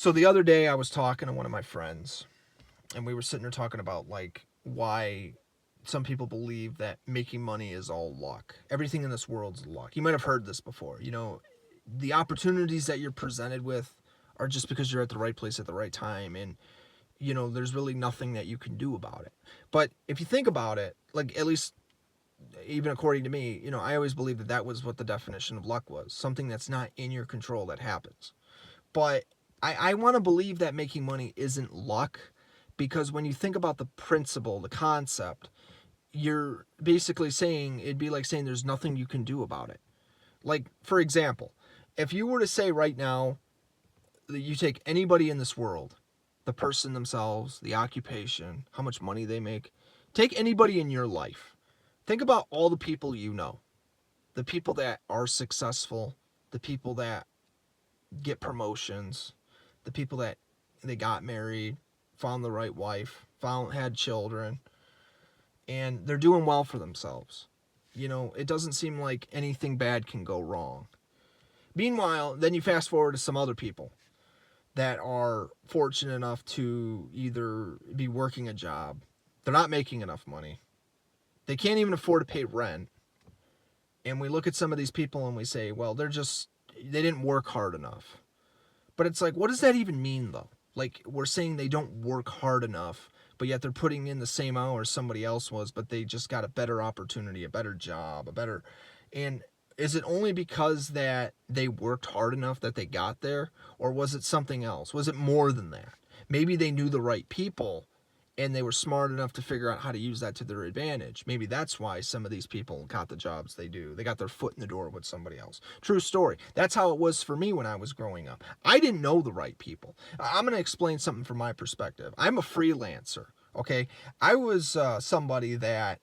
So the other day I was talking to one of my friends, and we were sitting there talking about like why some people believe that making money is all luck. Everything in this world's luck. You might have heard this before. The opportunities that you're presented with are just because you're at the right place at the right time, and there's really nothing that you can do about it. But if you think about it, like at least even according to me, I always believed that that was what the definition of luck was. Something that's not in your control that happens. But I want to believe that making money isn't luck, because when you think about the principle, the concept, you're basically saying, it'd be like saying there's nothing you can do about it. Like, for example, if you were to say right now that you take anybody in this world, the person themselves, the occupation, how much money they make, take anybody in your life. Think about all the people you know, the people that are successful, the people that get promotions, the people that they got married, found the right wife, had children, and they're doing well for themselves. It doesn't seem like anything bad can go wrong. Meanwhile, then you fast forward to some other people that are fortunate enough to either be working a job, they're not making enough money, they can't even afford to pay rent, and we look at some of these people and we say, well, they didn't work hard enough. But it's like, what does that even mean, though? Like, we're saying they don't work hard enough, but yet they're putting in the same hours somebody else was, but they just got a better opportunity, a better job, and is it only because that they worked hard enough that they got there? Or was it something else? Was it more than that? Maybe they knew the right people and they were smart enough to figure out how to use that to their advantage. Maybe that's why some of these people got the jobs they do. They got their foot in the door with somebody else. True story. That's how it was for me when I was growing up. I didn't know the right people. I'm going to explain something from my perspective. I'm a freelancer, okay? I was somebody that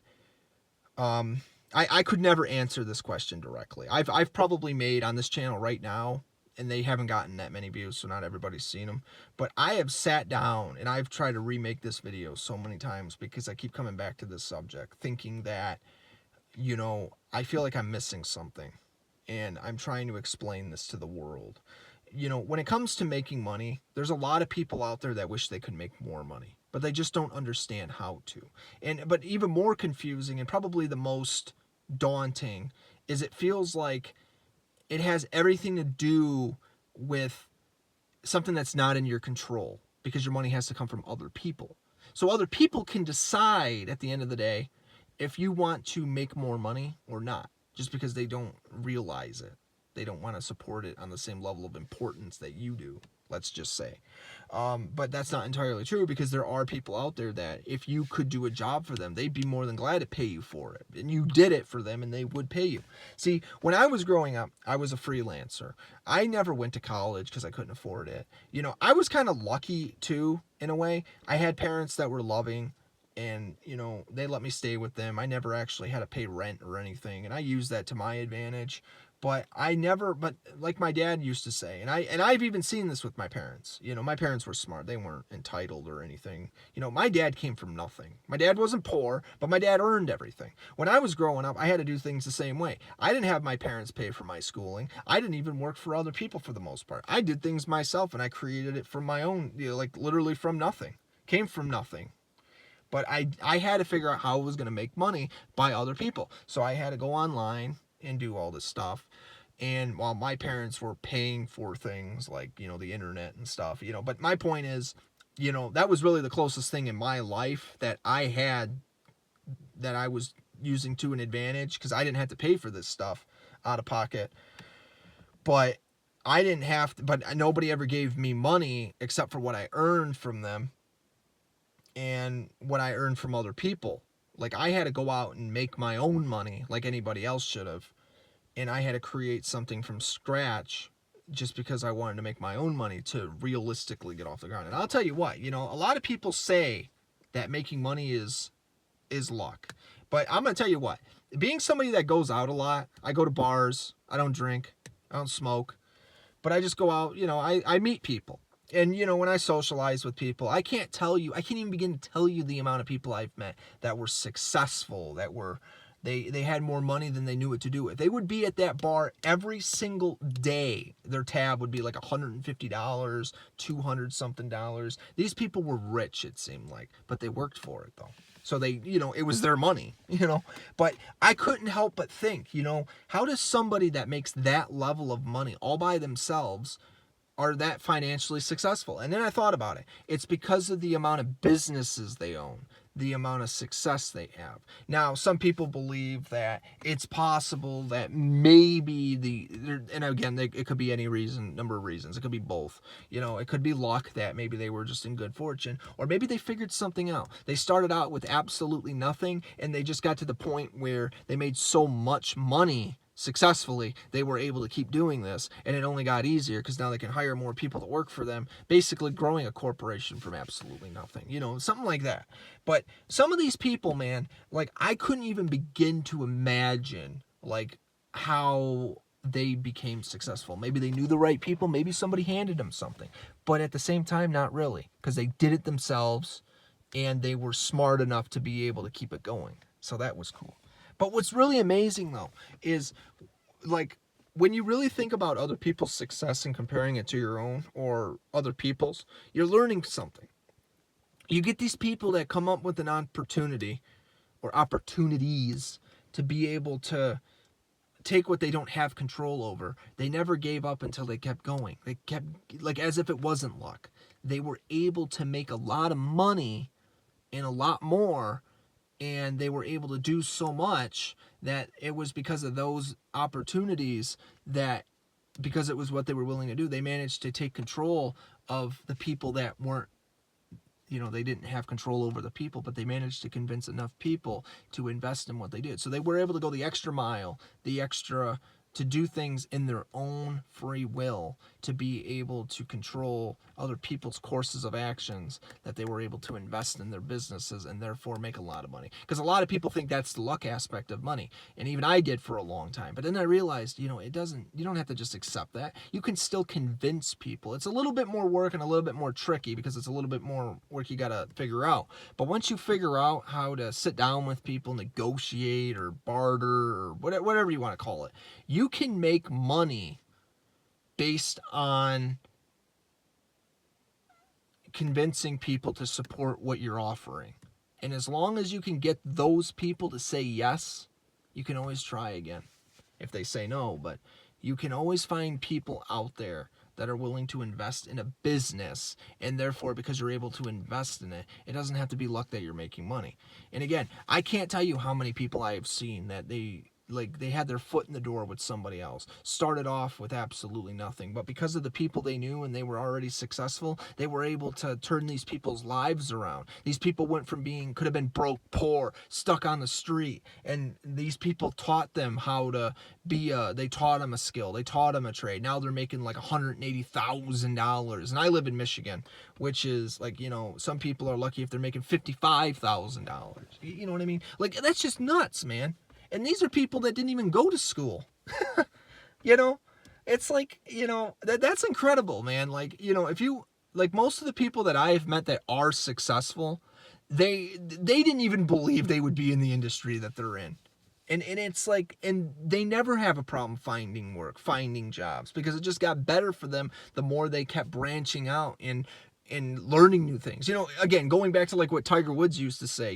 I could never answer this question directly. I've probably made on this channel right now, and they haven't gotten that many views, so not everybody's seen them. But I have sat down and I've tried to remake this video so many times because I keep coming back to this subject, thinking that, I feel like I'm missing something. And I'm trying to explain this to the world. When it comes to making money, there's a lot of people out there that wish they could make more money, but they just don't understand how to. But even more confusing, and probably the most daunting, is it feels like it has everything to do with something that's not in your control, because your money has to come from other people. So other people can decide at the end of the day if you want to make more money or not, just because they don't realize it. They don't want to support it on the same level of importance that you do, let's just say. But that's not entirely true, because there are people out there that if you could do a job for them, they'd be more than glad to pay you for it. And you did it for them and they would pay you. See, when I was growing up, I was a freelancer. I never went to college because I couldn't afford it. I was kind of lucky too, in a way. I had parents that were loving, and they let me stay with them. I never actually had to pay rent or anything, and I used that to my advantage. But like my dad used to say, and I've even seen this with my parents. My parents were smart. They weren't entitled or anything. My dad came from nothing. My dad wasn't poor, but my dad earned everything. When I was growing up, I had to do things the same way. I didn't have my parents pay for my schooling. I didn't even work for other people for the most part. I did things myself, and I created it from my own, like literally from nothing. Came from nothing. But I had to figure out how I was going to make money by other people. So I had to go online and do all this stuff. And while my parents were paying for things like, the internet and stuff, but my point is, that was really the closest thing in my life that I had, that I was using to an advantage, because I didn't have to pay for this stuff out of pocket. But I didn't have to, but nobody ever gave me money except for what I earned from them and what I earned from other people. Like, I had to go out and make my own money like anybody else should have. And I had to create something from scratch just because I wanted to make my own money to realistically get off the ground. And I'll tell you what, a lot of people say that making money is luck. But I'm going to tell you what, being somebody that goes out a lot, I go to bars, I don't drink, I don't smoke, but I just go out, I meet people. And, when I socialize with people, I can't even begin to tell you the amount of people I've met that were successful, that were, They had more money than they knew what to do with. They would be at that bar every single day. Their tab would be like $150, 200 something dollars. These people were rich, it seemed like, but they worked for it though. So they, it was their money, But I couldn't help but think, how does somebody that makes that level of money all by themselves are that financially successful? And then I thought about it. It's because of the amount of businesses they own, the amount of success they have. Now, some people believe that it's possible that maybe and again, it could be any number of reasons. It could be both. It could be luck that maybe they were just in good fortune, or maybe they figured something out. They started out with absolutely nothing, and they just got to the point where they made so much money successfully, they were able to keep doing this, and it only got easier because now they can hire more people to work for them, basically growing a corporation from absolutely nothing, something like that. But some of these people, man, like, I couldn't even begin to imagine, like, how they became successful. Maybe they knew the right people, maybe somebody handed them something, but at the same time, not really, because they did it themselves, and they were smart enough to be able to keep it going. So that was cool. But what's really amazing, though, is, like, when you really think about other people's success and comparing it to your own or other people's, you're learning something. You get these people that come up with an opportunity or opportunities to be able to take what they don't have control over. They never gave up until they kept going. They kept, like, as if it wasn't luck. They were able to make a lot of money and a lot more, and they were able to do so much that it was because of those opportunities, that because it was what they were willing to do, they managed to take control of the people that weren't, they didn't have control over the people, but they managed to convince enough people to invest in what they did. So they were able to go the extra mile, to do things in their own free will, to be able to control other people's courses of actions, that they were able to invest in their businesses and therefore make a lot of money. Because a lot of people think that's the luck aspect of money, and even I did for a long time. But then I realized, you don't have to just accept that. You can still convince people. It's a little bit more work and a little bit more tricky because it's a little bit more work you got to figure out. But once you figure out how to sit down with people, negotiate or barter or whatever you want to call it, you can make money based on convincing people to support what you're offering. And as long as you can get those people to say yes, you can always try again if they say no. But you can always find people out there that are willing to invest in a business, and therefore, because you're able to invest in it, it doesn't have to be luck that you're making money. And again, I can't tell you how many people I have seen that they had their foot in the door with somebody else, started off with absolutely nothing, but because of the people they knew and they were already successful, they were able to turn these people's lives around. These people went from could have been broke, poor, stuck on the street, and these people taught them how to be they taught them a skill, they taught them a trade. Now they're making like $180,000, and I live in Michigan, which is like, some people are lucky if they're making $55,000. You know what I mean? Like, that's just nuts, man. And these are people that didn't even go to school. It's like, that's incredible, man. Like, if you, like, most of the people that I've met that are successful, they didn't even believe they would be in the industry that they're in. And it's like, and they never have a problem finding work, finding jobs, because it just got better for them the more they kept branching out and learning new things. Again, going back to like what Tiger Woods used to say,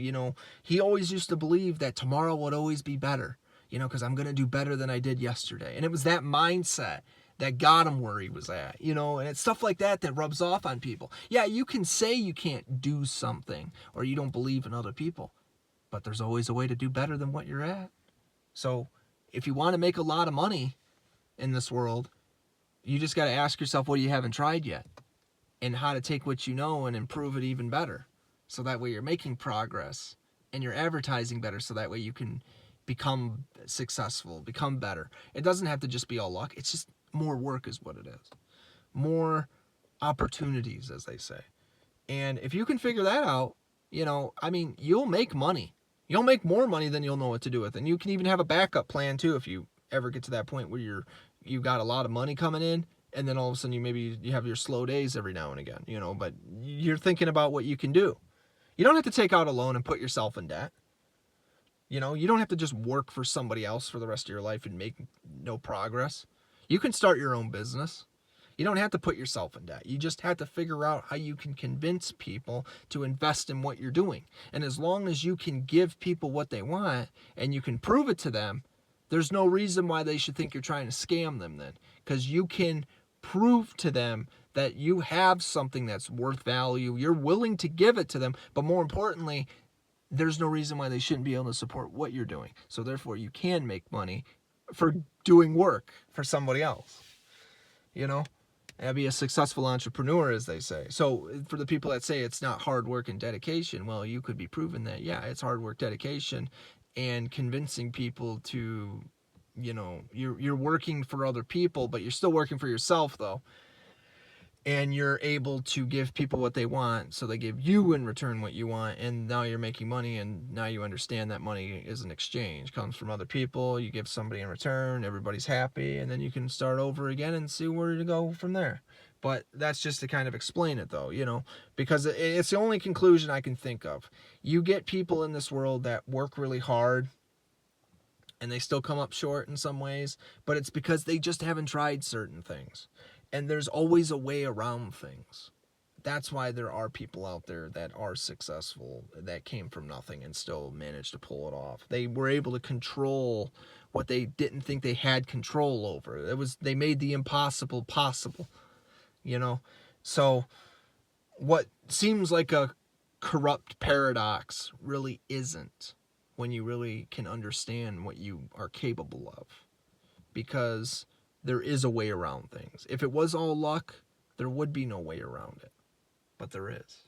he always used to believe that tomorrow would always be better, because I'm going to do better than I did yesterday. And it was that mindset that got him where he was at, and it's stuff like that that rubs off on people. Yeah, you can say you can't do something or you don't believe in other people, but there's always a way to do better than what you're at. So if you want to make a lot of money in this world, you just got to ask yourself, what you haven't tried yet? And how to take what you know and improve it even better. So that way you're making progress and you're advertising better, so that way you can become successful, become better. It doesn't have to just be all luck. It's just more work is what it is. More opportunities, as they say. And if you can figure that out, you'll make money. You'll make more money than you'll know what to do with. And you can even have a backup plan too if you ever get to that point where you've got a lot of money coming in. And then all of a sudden you have your slow days every now and again, but you're thinking about what you can do. You don't have to take out a loan and put yourself in debt. You know, you don't have to just work for somebody else for the rest of your life and make no progress. You can start your own business. You don't have to put yourself in debt. You just have to figure out how you can convince people to invest in what you're doing. And as long as you can give people what they want and you can prove it to them, there's no reason why they should think you're trying to scam them then. Because you can prove to them that you have something that's worth value. You're willing to give it to them. But more importantly, there's no reason why they shouldn't be able to support what you're doing. So therefore, you can make money for doing work for somebody else. You know? And be a successful entrepreneur, as they say. So for the people that say it's not hard work and dedication, well, you could be proven that, yeah, it's hard work, dedication, and convincing people to, you know, you're working for other people, but you're still working for yourself, though. And you're able to give people what they want, so they give you in return what you want, and now you're making money, and now you understand that money is an exchange, comes from other people, you give somebody in return, everybody's happy, and then you can start over again and see where to go from there. But that's just to kind of explain it, though, you know, because it's the only conclusion I can think of. You get people in this world that work really hard, and they still come up short in some ways, but it's because they just haven't tried certain things. And there's always a way around things. That's why there are people out there that are successful, that came from nothing and still managed to pull it off. They were able to control what they didn't think they had control over. They made the impossible possible, you know? So what seems like a corrupt paradox really isn't, when you really can understand what you are capable of. Because there is a way around things. If it was all luck, there would be no way around it. But there is.